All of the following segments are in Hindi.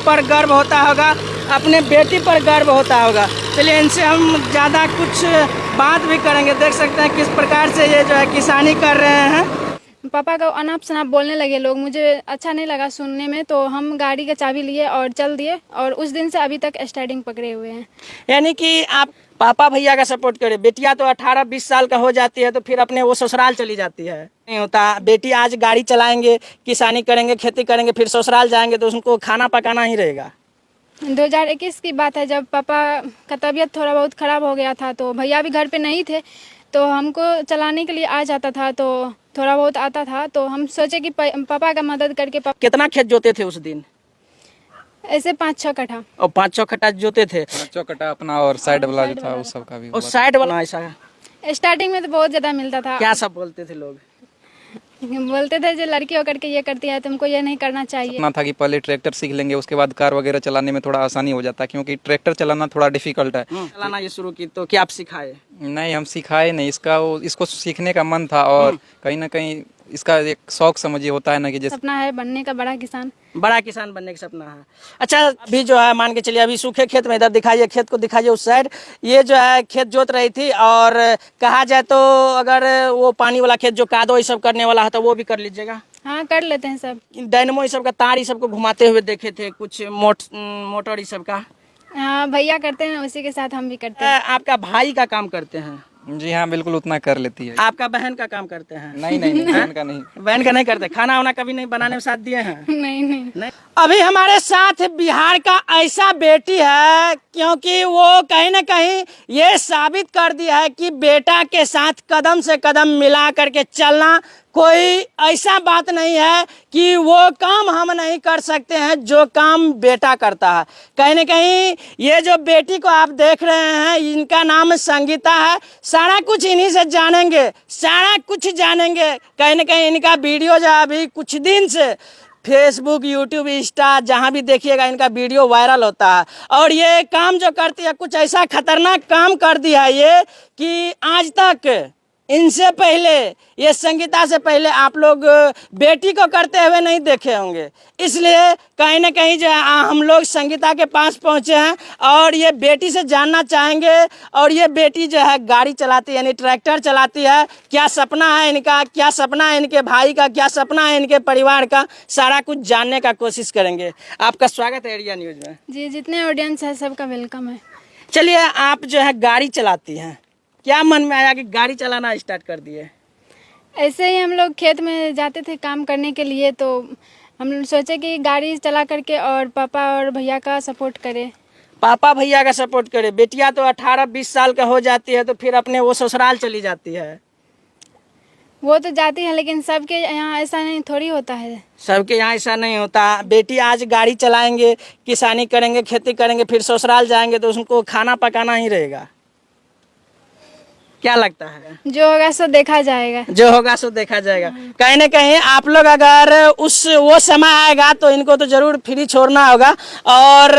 पर गर्व होता होगा, अपने बेटी पर गर्व होता होगा। चलिए इनसे हम ज़्यादा कुछ बात भी करेंगे। देख सकते हैं किस प्रकार से ये जो है किसानी कर रहे हैं। पापा का अनाप शनाप बोलने लगे लोग, मुझे अच्छा नहीं लगा सुनने में, तो हम गाड़ी का चाबी लिए और चल दिए और उस दिन से अभी तक स्टार्टिंग पकड़े हुए हैं। यानी कि आप पापा भैया का सपोर्ट करें। बेटियां तो 18-20 साल का हो जाती है तो फिर अपने वो ससुराल चली जाती है। नहीं होता, बेटी आज गाड़ी चलाएंगे, किसानी करेंगे, खेती करेंगे, फिर ससुराल जाएंगे तो उनको खाना पकाना ही रहेगा। 2021 की बात है, जब पापा का तबीयत थोड़ा बहुत ख़राब हो गया था तो भैया भी घर पे नहीं थे, तो हमको चलाने के लिए आ जाता था, तो थोड़ा बहुत आता था, तो हम सोचे कि पापा का मदद करके कितना खेत जोते थे उस दिन? ऐसे 5-6 कट्ठा। और 5-6 कट्टा जोते थे। 5 कट्टा अपना और साइड वाला जो था उस सब का भी और साइड वाला ऐसा स्टार्टिंग में तो बहुत ज़्यादा मिलता था। क्या सब बोलते थे लोग? बोलते थे जो लड़की होकर के ये करती है तुमको ये नहीं करना चाहिए। सपना था कि पहले ट्रैक्टर सीख लेंगे, उसके बाद कार वगैरह चलाने में थोड़ा आसानी हो जाता है, क्योंकि ट्रैक्टर चलाना थोड़ा डिफिकल्ट है। चलाना ये शुरू की तो क्या आप सिखाए? नहीं, हम सिखाए नहीं, इसको सीखने का मन था और कहीं ना कहीं इसका एक शौक समझिए होता है ना कि जैसे सपना है बनने का बड़ा किसान। बड़ा किसान बनने का सपना है। अच्छा, अभी जो है मान के चलिए अभी सूखे खेत में, इधर दिखाइए, खेत को दिखाइए उस साइड, ये जो है खेत जोत रही थी और कहा जाए तो अगर वो पानी वाला खेत जो कादो ये सब करने वाला है तो वो भी कर लीजिएगा। हाँ कर लेते हैं सब। डायनमो ये सब का तार ये सब को घुमाते हुए देखे थे, कुछ मोटर ये सब का। हाँ भैया करते हैं, उसी के साथ हम भी करते हैं। आपका भाई का काम करते हैं? जी हाँ, बिल्कुल उतना कर लेती है। आपका बहन का काम करते हैं? नहीं नहीं नहीं, बहन का नहीं। बहन का नहीं करते? खाना वाना कभी नहीं बनाने में साथ दिए हैं? नहीं नहीं। अभी हमारे साथ बिहार का ऐसा बेटी है, क्योंकि वो कहीं ना कहीं ये साबित कर दिया है कि बेटा के साथ कदम से कदम मिला करके चलना कोई ऐसा बात नहीं है कि वो काम हम नहीं कर सकते हैं जो काम बेटा करता है। कहीं ना कहीं ये जो बेटी को आप देख रहे हैं, इनका नाम संगीता है। सारा कुछ इन्हीं से जानेंगे, सारा कुछ जानेंगे। कहीं ना कहीं इनका वीडियो जो अभी कुछ दिन से फेसबुक, यूट्यूब, इंस्टा जहाँ भी देखिएगा इनका वीडियो वायरल होता है। और ये काम जो करती है कुछ ऐसा खतरनाक काम कर दिया है ये कि आज तक इनसे पहले, ये संगीता से पहले आप लोग बेटी को करते हुए नहीं देखे होंगे। इसलिए कहीं ना कहीं जो है हम लोग संगीता के पास पहुंचे हैं और ये बेटी से जानना चाहेंगे। और ये बेटी जो है गाड़ी चलाती है, यानी ट्रैक्टर चलाती है। क्या सपना है इनका, क्या सपना है इनके भाई का, क्या सपना है इनके परिवार का, सारा कुछ जानने का कोशिश करेंगे। आपका स्वागत है एरिया न्यूज में। जी, जितने ऑडियंस है सबका वेलकम है। चलिए, आप जो है गाड़ी चलाती हैं, क्या मन में आया कि गाड़ी चलाना स्टार्ट कर दिए? ऐसे ही हम लोग खेत में जाते थे काम करने के लिए, तो हम लोग सोचे कि गाड़ी चला करके और पापा और भैया का सपोर्ट करें। पापा भैया का सपोर्ट करे। बेटियां तो 18-20 साल का हो जाती है तो फिर अपने वो ससुराल चली जाती है। वो तो जाती है, लेकिन सबके यहाँ ऐसा नहीं थोड़ी होता है। सबके यहाँ ऐसा नहीं होता। बेटी आज गाड़ी चलाएंगे, किसानी करेंगे, खेती करेंगे, फिर ससुराल जाएंगे तो उनको खाना पकाना ही रहेगा। क्या लगता है? जो होगा सो देखा जाएगा। जो होगा सो देखा जाएगा। कहीं ना कहीं आप लोग अगर वो समय आएगा तो इनको तो जरूर फ्री छोड़ना होगा। और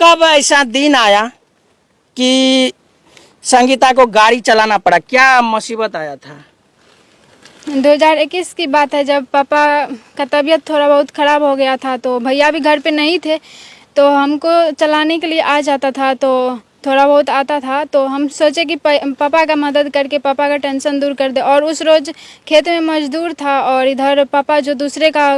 कब ऐसा दिन आया कि संगीता को गाड़ी चलाना पड़ा? क्या मुसीबत आया था? 2021 की बात है, जब पापा का तबीयत थोड़ा बहुत ख़राब हो गया था, तो भैया भी घर पे नहीं थे, तो हमको चलाने के लिए आ जाता था, तो थोड़ा बहुत आता था, तो हम सोचे कि पापा का मदद करके पापा का टेंशन दूर कर दे। और उस रोज़ खेत में मजदूर था और इधर पापा जो दूसरे का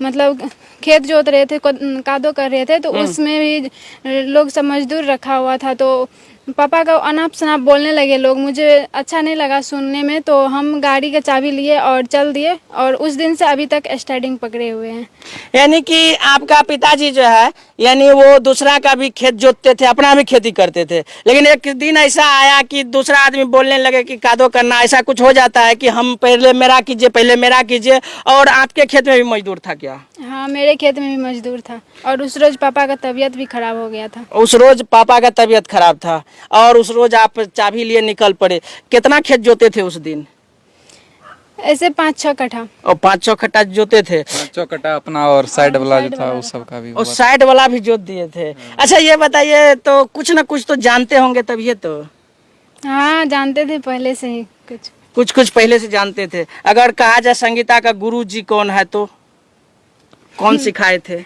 मतलब खेत जोत रहे थे, कादो कर रहे थे, तो उसमें भी लोग सब मजदूर रखा हुआ था, तो पापा का अनाप शनाप बोलने लगे लोग, मुझे अच्छा नहीं लगा सुनने में, तो हम गाड़ी का चाबी लिए और चल दिए और उस दिन से अभी तक स्टार्टिंग पकड़े हुए हैं। यानी कि आपका पिताजी जो है, यानी वो दूसरा का भी खेत जोतते थे, अपना भी खेती करते थे, लेकिन एक दिन ऐसा आया कि दूसरा आदमी बोलने लगे कि कादो करना, ऐसा कुछ हो जाता है कि हम पहले मेरा कीजिए, पहले मेरा कीजिए। और आपके खेत में भी मजदूर था क्या? हाँ, मेरे खेत में भी मजदूर था और उस रोज़ पापा का तबीयत भी खराब हो गया था। उस रोज पापा का तबीयत खराब था और उस रोज आप चाबी लिए निकल पड़े। कितना खेत जोते थे उस दिन? ऐसे 5-6 कट्ठा। और 5-6 कट्टा जोते थे। 5 कट्टा अपना और साइड वाला जो था उस सब का भी। और साइड वाला भी जोत दिए थे। अच्छा, ये बताइए, तो कुछ ना कुछ तो जानते होंगे तभी तो? हाँ, जानते थे पहले से ही कुछ पहले से जानते थे। अगर कहा जाए संगीता का गुरु जी कौन है तो कौन सिखाए थे?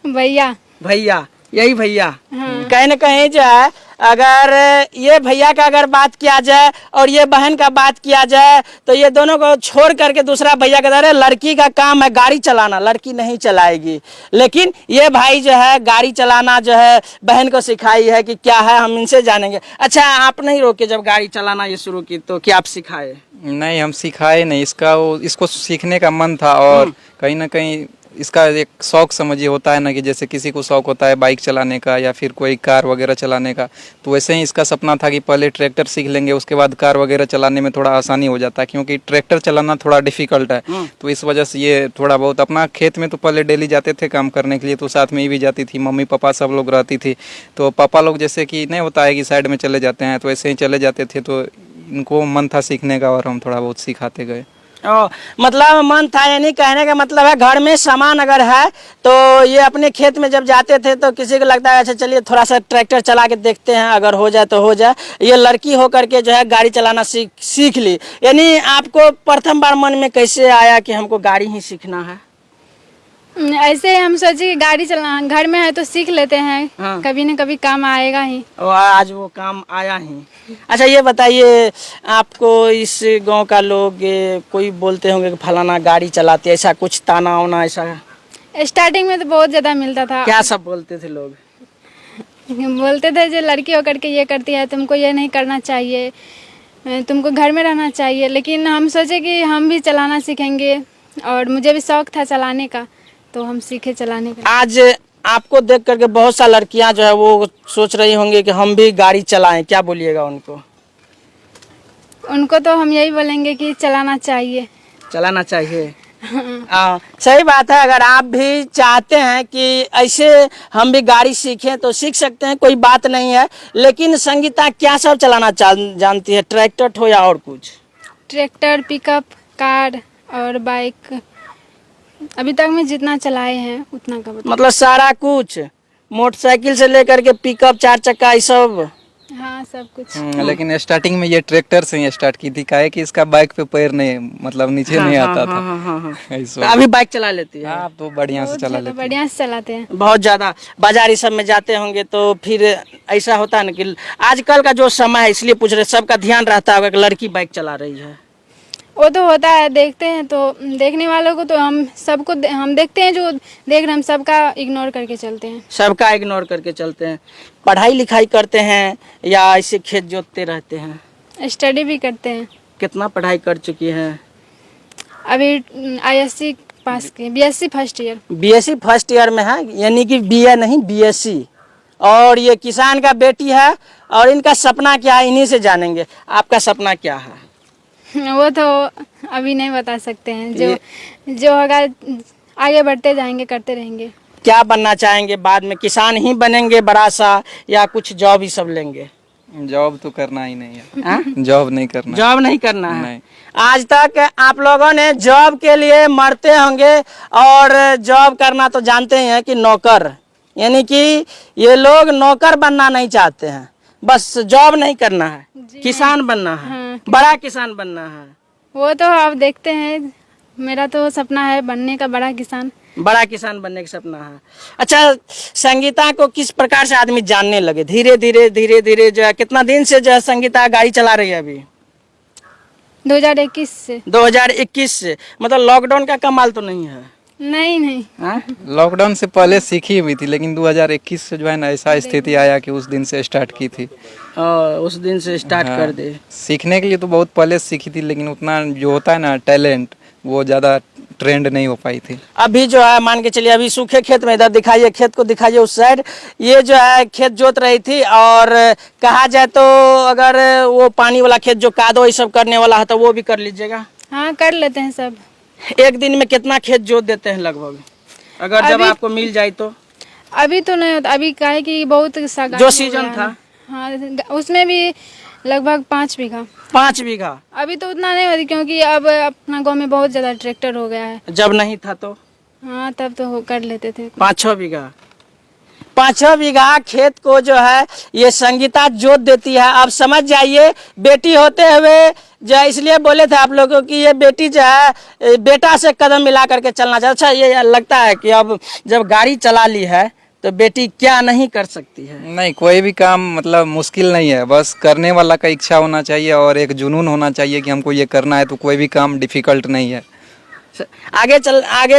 भैया। भैया, यही भैया। हाँ। कहीं न कहीं जो है अगर ये भैया का अगर बात किया जाए और ये बहन का बात किया जाए तो ये दोनों को छोड़ करके दूसरा भैया कहता है लड़की का काम है गाड़ी चलाना, लड़की नहीं चलाएगी। लेकिन ये भाई जो है गाड़ी चलाना जो है बहन को सिखाई है कि क्या है, हम इनसे जानेंगे। अच्छा, आप नहीं रोके जब गाड़ी चलाना ये शुरू की तो क्या आप सिखाए? नहीं, हम सिखाए नहीं, इसको सीखने का मन था और कहीं ना कहीं इसका एक शौक समझिए होता है ना, कि जैसे किसी को शौक होता है बाइक चलाने का या फिर कोई कार वगैरह चलाने का, तो वैसे ही इसका सपना था कि पहले ट्रैक्टर सीख लेंगे, उसके बाद कार वगैरह चलाने में थोड़ा आसानी हो जाता है, क्योंकि ट्रैक्टर चलाना थोड़ा डिफिकल्ट है। तो इस वजह से ये थोड़ा बहुत अपना खेत में तो पहले डेली जाते थे काम करने के लिए, तो साथ में ये भी जाती थी, मम्मी पापा सब लोग रहती थी। तो पापा लोग जैसे कि नहीं होता है कि साइड में चले जाते हैं, तो ऐसे ही चले जाते थे, तो इनको मन था सीखने का और हम थोड़ा बहुत सिखाते गए। ओ, मतलब मन था, यानी कहने का मतलब है घर में सामान अगर है तो ये अपने खेत में जब जाते थे तो किसी को लगता है अच्छा चलिए थोड़ा सा ट्रैक्टर चला के देखते हैं, अगर हो जाए तो हो जाए। ये लड़की हो करके जो है गाड़ी चलाना सीख ली। यानी आपको प्रथम बार मन में कैसे आया कि हमको गाड़ी ही सीखना है? ऐसे हम सोचे कि गाड़ी चलाना घर में है तो सीख लेते हैं। हाँ। कभी न कभी काम आएगा ही। और आज वो काम आया ही। अच्छा, ये बताइए, आपको इस गांव का लोग कोई बोलते होंगे कि फलाना गाड़ी चलाते, ऐसा कुछ ताना वाना ऐसा? स्टार्टिंग में तो बहुत ज़्यादा मिलता था। क्या सब बोलते थे लोग? बोलते थे जो लड़की होकर के ये करती है, तुमको ये नहीं करना चाहिए, तुमको घर में रहना चाहिए। लेकिन हम सोचे कि हम भी चलाना सीखेंगे और मुझे भी शौक था चलाने का, तो हम सीखे चलाने का। आज आपको देख करके बहुत सा लड़कियां जो है वो सोच रही होंगी कि हम भी गाड़ी चलाएं, क्या बोलिएगा उनको? उनको तो हम यही बोलेंगे कि चलाना चाहिए। चलाना चाहिए। सही बात है। अगर आप भी चाहते हैं कि ऐसे हम भी गाड़ी सीखें तो सीख सकते हैं, कोई बात नहीं है। लेकिन संगीता क्या सब चलाना जानती है, ट्रैक्टर हो या और कुछ? ट्रैक्टर, पिकअप, कार और बाइक। अभी तक में जितना चलाए हैं उतना का बता। मतलब सारा कुछ, मोटरसाइकिल से लेकर के पिकअप, 4 चक्का, ये सब? हाँ, सब कुछ। लेकिन स्टार्टिंग में ये ट्रैक्टर से ही स्टार्ट की थी, काहे कि इसका बाइक पे पैर नहीं, मतलब नीचे नहीं आता था। इस वजह। अभी बाइक चला लेती है? हाँ, तो बढ़िया से चला लेते हैं। बढ़िया से चलाते हैं। बहुत ज्यादा। बाजार सब में जाते होंगे तो फिर ऐसा होता है ना कि आजकल का जो समय है, इसलिए पूछ रहे, सबका ध्यान रहता होगा कि लड़की बाइक चला रही है। वो तो होता है, देखते हैं तो देखने वालों को तो हम सबको हम देखते हैं, जो देख रहे हम सबका इग्नोर करके चलते हैं। सबका इग्नोर करके चलते हैं। पढ़ाई लिखाई करते हैं या ऐसे खेत जोतते रहते हैं? स्टडी भी करते हैं। कितना पढ़ाई कर चुकी हैं? अभी ISC पास की, BSc first year. BSc first year में है, यानी कि BA नहीं BSc। और ये किसान का बेटी है और इनका सपना क्या है इन्हीं से जानेंगे। आपका सपना क्या है? वो तो अभी नहीं बता सकते हैं, जो होगा आगे बढ़ते जाएंगे, करते रहेंगे। क्या बनना चाहेंगे बाद में? किसान ही बनेंगे बड़ा सा या कुछ जॉब ही सब लेंगे? जॉब तो करना ही नहीं है। जॉब नहीं करना। जॉब नहीं करना है? नहीं। आज तक आप लोगों ने जॉब के लिए मरते होंगे, और जॉब करना तो जानते ही हैं कि नौकर, यानी कि ये लोग नौकर बनना नहीं चाहते हैं, बस जॉब नहीं करना है, किसान बनना है। हाँ। बड़ा किसान बनना है। वो तो आप देखते हैं, मेरा तो सपना है बनने का बड़ा किसान। बड़ा किसान बनने का सपना है। अच्छा, संगीता को किस प्रकार से आदमी जानने लगे? धीरे धीरे जो है, कितना दिन से जो है संगीता गाड़ी चला रही है अभी? 2021 से। 2021 से? मतलब लॉकडाउन का कमाल तो नहीं है? नहीं। लॉकडाउन से पहले सीखी हुई थी, लेकिन 2021 से जो है ना ऐसा स्थिति आया कि उस दिन से स्टार्ट की थी। उस दिन से स्टार्ट कर दे। सीखने के लिए तो बहुत पहले सीखी थी, लेकिन उतना जो होता है ना टैलेंट, वो ज़्यादा ट्रेंड नहीं हो पाई थी। अभी जो है मान के चलिए, अभी सूखे खेत में, इधर दिखाइए, खेत को दिखाइए उस साइड, ये जो है खेत जोत रही थी। और कहा जाए तो अगर वो पानी वाला खेत जो कादो ये सब करने वाला है तो वो भी कर लीजिएगा। हाँ, कर लेते हैं सब। एक दिन में कितना खेत जोत देते हैं लगभग, अगर जब आपको मिल जाए तो? अभी तो नहीं होता, अभी काहे कि बहुत सा जो सीजन था। हाँ, उसमें भी लगभग 5 बीघा। 5 बीघा? अभी तो उतना नहीं होती, क्योंकि अब अपना गांव में बहुत ज्यादा ट्रैक्टर हो गया है। जब नहीं था तो? हाँ, तब तो कर लेते थे। 5-6 बीघा। 5-6 बीघा खेत को जो है ये संगीता जोत देती है। अब समझ जाइए, बेटी होते हुए जो है, इसलिए बोले थे आप लोगों की ये बेटी जो है बेटा से कदम मिला करके चलना चाहिए। अच्छा, ये लगता है कि अब जब गाड़ी चला ली है तो बेटी क्या नहीं कर सकती है? नहीं, कोई भी काम मतलब मुश्किल नहीं है, बस करने वाला का इच्छा होना चाहिए और एक जुनून होना चाहिए कि हमको ये करना है, तो कोई भी काम डिफिकल्ट नहीं है। आगे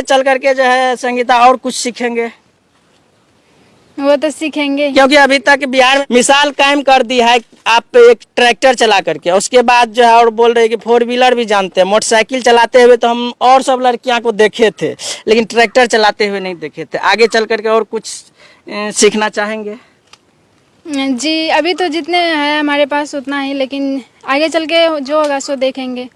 चल करके जो है संगीता और कुछ सीखेंगे, वो तो सीखेंगे। क्योंकि अभी तक बिहार में मिसाल कायम कर दी है। आप एक ट्रैक्टर चला करके, उसके बाद जो है और बोल रहे हैं कि 4 व्हीलर भी जानते हैं। मोटरसाइकिल चलाते हुए तो हम और सब लड़कियां को देखे थे, लेकिन ट्रैक्टर चलाते हुए नहीं देखे थे। आगे चल करके और कुछ सीखना चाहेंगे? जी अभी तो जितने हैं हमारे पास उतना ही, लेकिन आगे चल के जो होगा सो देखेंगे।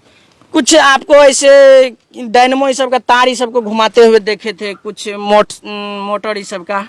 कुछ आपको ऐसे डायनमो ये सब का तार ये सब को घुमाते हुए देखे थे, कुछ मोटर ये सब का?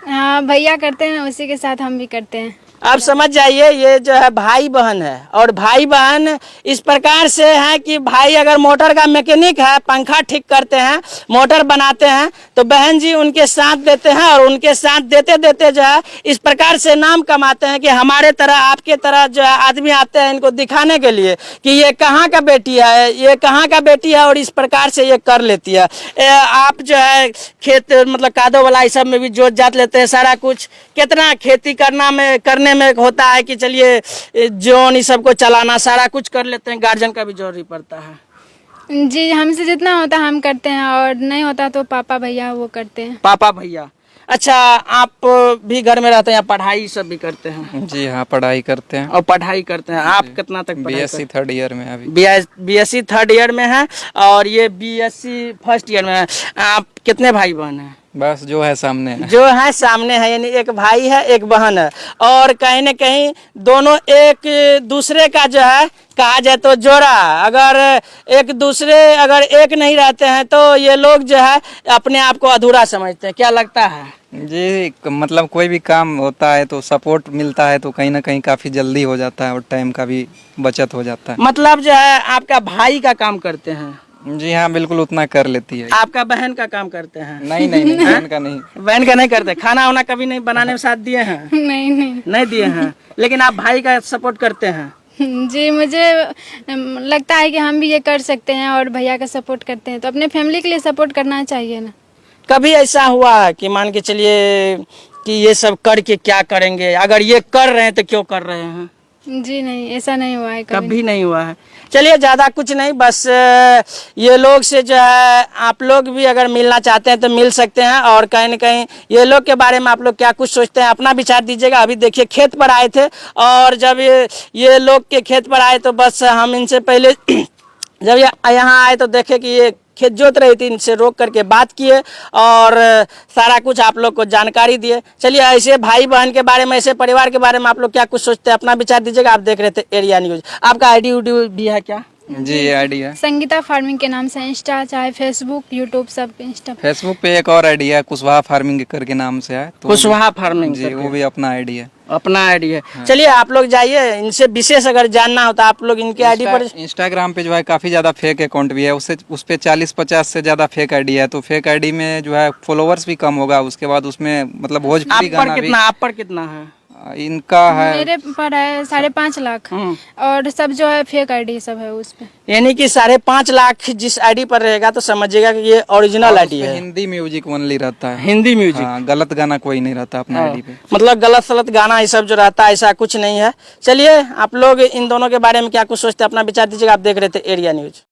हाँ भैया करते हैं, उसी के साथ हम भी करते हैं। आप समझ जाइए, ये जो है भाई बहन है, और भाई बहन इस प्रकार से है कि भाई अगर मोटर का मैकेनिक है, पंखा ठीक करते हैं, मोटर बनाते हैं, तो बहन जी उनके साथ देते हैं, और उनके साथ देते देते जो है इस प्रकार से नाम कमाते हैं कि हमारे तरह आपके तरह जो है आदमी आते हैं इनको दिखाने के लिए कि ये कहाँ का बेटी है, ये कहाँ का बेटी है, और इस प्रकार से ये कर लेती है। आप जो है खेत मतलब कादो वाला इस सब में भी जोत जात लेते हैं, सारा कुछ। कितना खेती करने में होता है कि चलिए जोन इस सब को चलाना, सारा कुछ कर लेते हैं, गार्जियन का भी जरूरी पड़ता है। जी हमसे जितना होता है हम करते हैं, और नहीं होता तो पापा भैया वो करते हैं। पापा भैया। अच्छा, आप भी घर में रहते हैं या पढ़ाई सब भी करते हैं? जी हाँ, पढ़ाई करते हैं। और पढ़ाई करते हैं, आप कितना तक पढ़ाई बीएससी 3rd ईयर में अभी। बीएससी 3rd ईयर में है, और ये बीएससी 1st ईयर में है। आप कितने भाई बहन हैं? बस जो है सामने है। जो है सामने है, यानी एक भाई है एक बहन है, और कहीं न कहीं दोनों एक दूसरे का जो है कहा जाए तो जोड़ा। अगर एक दूसरे अगर एक नहीं रहते हैं तो ये लोग जो है अपने आप को अधूरा समझते हैं। क्या लगता है? जी मतलब कोई भी काम होता है तो सपोर्ट मिलता है तो कहीं ना कहीं काफ़ी जल्दी हो जाता है और टाइम का भी बचत हो जाता है। मतलब जो है आपका भाई का काम करते हैं? जी हाँ, बिल्कुल उतना कर लेती है। आपका बहन का काम करते हैं? नहीं नहीं नहीं, बहन का नहीं। बहन का नहीं करते? खाना वाना कभी नहीं बनाने में साथ दिए हैं? नहीं दिए हैं, लेकिन आप भाई का सपोर्ट करते हैं? जी मुझे लगता है कि हम भी ये कर सकते हैं और भैया का सपोर्ट करते हैं, तो अपने फैमिली के लिए सपोर्ट करना चाहिए ना। कभी ऐसा हुआ है कि मान के चलिए कि ये सब करके क्या करेंगे, अगर ये कर रहे हैं तो क्यों कर रहे हैं? जी नहीं, ऐसा नहीं हुआ है कभी नहीं हुआ है। चलिए, ज़्यादा कुछ नहीं, बस ये लोग से जो है आप लोग भी अगर मिलना चाहते हैं तो मिल सकते हैं, और कहीं न कहीं ये लोग के बारे में आप लोग क्या कुछ सोचते हैं अपना विचार दीजिएगा। अभी देखिए खेत पर आए थे, और जब ये लोग के खेत पर आए तो बस हम इनसे पहले जब यहाँ आए तो देखे कि ये खेत जोत रही थी, इनसे रोक करके बात किए और सारा कुछ आप लोग को जानकारी दिए। चलिए, ऐसे भाई बहन के बारे में, ऐसे परिवार के बारे में आप लोग क्या कुछ सोचते हैं अपना विचार दीजिएगा। आप देख रहे थे एरिया न्यूज। आपका आईडी उडी भी है क्या? जी आईडी है, संगीता फार्मिंग के नाम से। इंस्टा चाहे फेसबुक यूट्यूब सब पे। इंस्टा फेसबुक पे एक और आईडी है, कुशवाहा फार्मिंग करके नाम से है। तो कुशवाहा फार्मिंग जी, वो भी अपना आईडी है। अपना आईडी है। हाँ। चलिए, आप लोग जाइए, इनसे विशेष अगर जानना हो तो आप लोग इनके आईडी पर। इंस्टाग्राम पे जो है काफी ज्यादा फेक अकाउंट भी है, उससे उस पे 40-50 से ज्यादा फेक आईडी है। तो फेक आईडी में जो है फॉलोवर्स भी कम होगा, उसके बाद उसमें मतलब भोजपुरी गाना भी। आप पर कितना है? इनका है, मेरे पर है 5.5 लाख, और सब जो है फेक आईडी सब है उस पे। यानी कि 5.5 लाख जिस आईडी पर रहेगा तो समझिएगा कि ये ओरिजिनल आईडी है। हिंदी म्यूजिक ओनली रहता है, हिंदी म्यूजिक। हाँ, गलत गाना कोई नहीं रहता अपना आईडी पे। मतलब गलत सलत गाना ये सब जो रहता है ऐसा कुछ नहीं है। चलिए, आप लोग इन दोनों के बारे में क्या कुछ सोचते हैं अपना विचार दीजिएगा। आप देख रहे थे एरिया न्यूज।